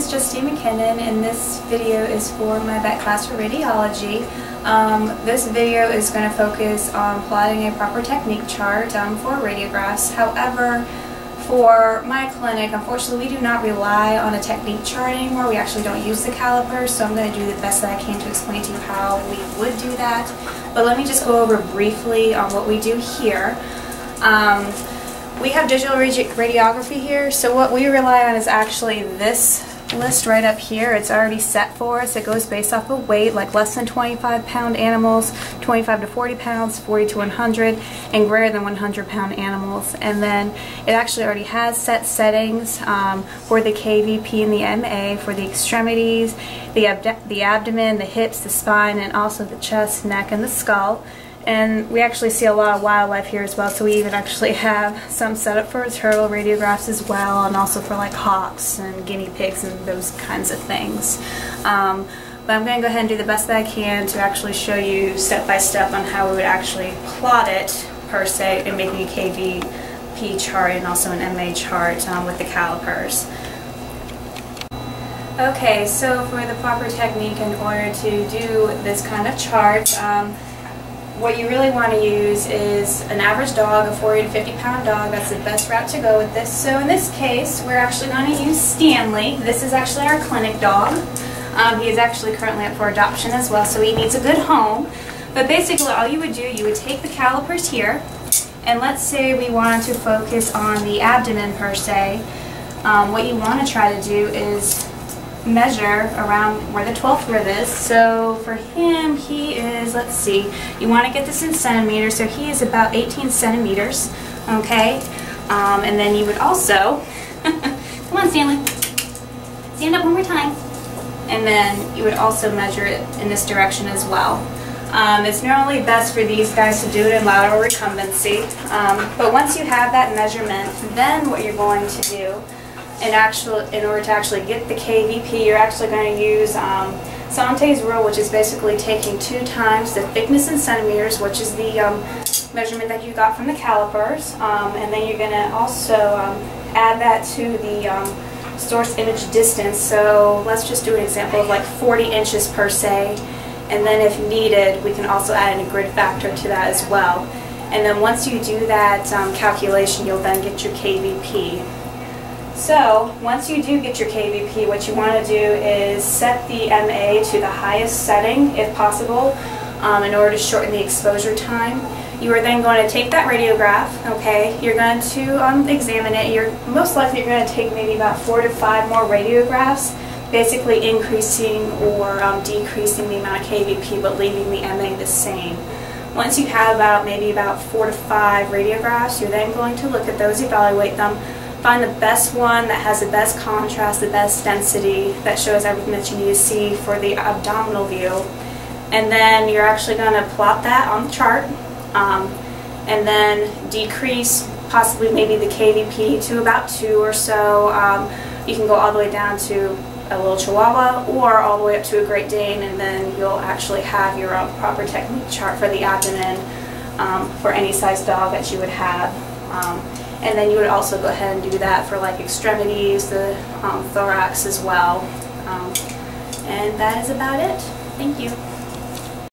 is Justine McKinnon, and this video is for my vet class for radiology. This video is going to focus on plotting a proper technique chart for radiographs. However, for my clinic, unfortunately, we do not rely on a technique chart anymore. We actually don't use the calipers, so I'm going to do the best that I can to explain to you how we would do that. But let me just go over briefly on what we do here. We have digital radiography here, so what we rely on is actually this list right up here. It's already set for us. It goes based off of weight, like less than 25-pound animals, 25 to 40 pounds, 40 to 100, and greater than 100-pound animals. And then it actually already has set settings for the KVP and the MA, for the extremities, the abdomen, the hips, the spine, and also the chest, neck, and the skull. And we actually see a lot of wildlife here as well, so we even actually have some set up for turtle radiographs as well, and also for like hawks and guinea pigs and those kinds of things. But I'm going to go ahead and do the best that I can to actually show you step by step on how we would actually plot it per se in making a KVP chart and also an MA chart with the calipers. Okay, so for the proper technique in order to do this kind of chart, what you really want to use is an average dog, a 40 to 50-pound dog. That's the best route to go with this. So in this case, we're actually going to use Stanley. This is actually our clinic dog. He is actually currently up for adoption as well, so he needs a good home. But basically all you would do, you would take the calipers here, and let's say we wanted to focus on the abdomen per se. What you want to try to do is measure around where the 12th rib is. So for him, he is, let's see, you want to get this in centimeters, so he is about 18 centimeters, okay? And then you would also, come on Stanley, stand up one more time, and then you would also measure it in this direction as well. It's normally best for these guys to do it in lateral recumbency, but once you have that measurement, then what you're going to do in order to actually get the KVP, you're actually going to use Sante's rule, which is basically taking 2 times the thickness in centimeters, which is the measurement that you got from the calipers, and then you're going to also add that to the source image distance. So let's just do an example of like 40 inches per se, and then if needed, we can also add in a grid factor to that as well. And then once you do that calculation, you'll then get your KVP. So once you do get your KVP, what you want to do is set the MA to the highest setting if possible in order to shorten the exposure time. You are then going to take that radiograph, okay, you're going to examine it. Most likely you're going to take maybe about 4 to 5 more radiographs, basically increasing or decreasing the amount of KVP but leaving the MA the same. Once you have maybe about 4 to 5 radiographs, you're then going to look at those, evaluate them, find the best one that has the best contrast, the best density, that shows everything that you need to see for the abdominal view. And then you're actually going to plot that on the chart, and then decrease possibly maybe the KVP to about 2 or so. You can go all the way down to a little Chihuahua or all the way up to a Great Dane, and then you'll actually have your proper technique chart for the abdomen for any size dog that you would have. And then you would also go ahead and do that for like extremities, the thorax as well. And that is about it. Thank you.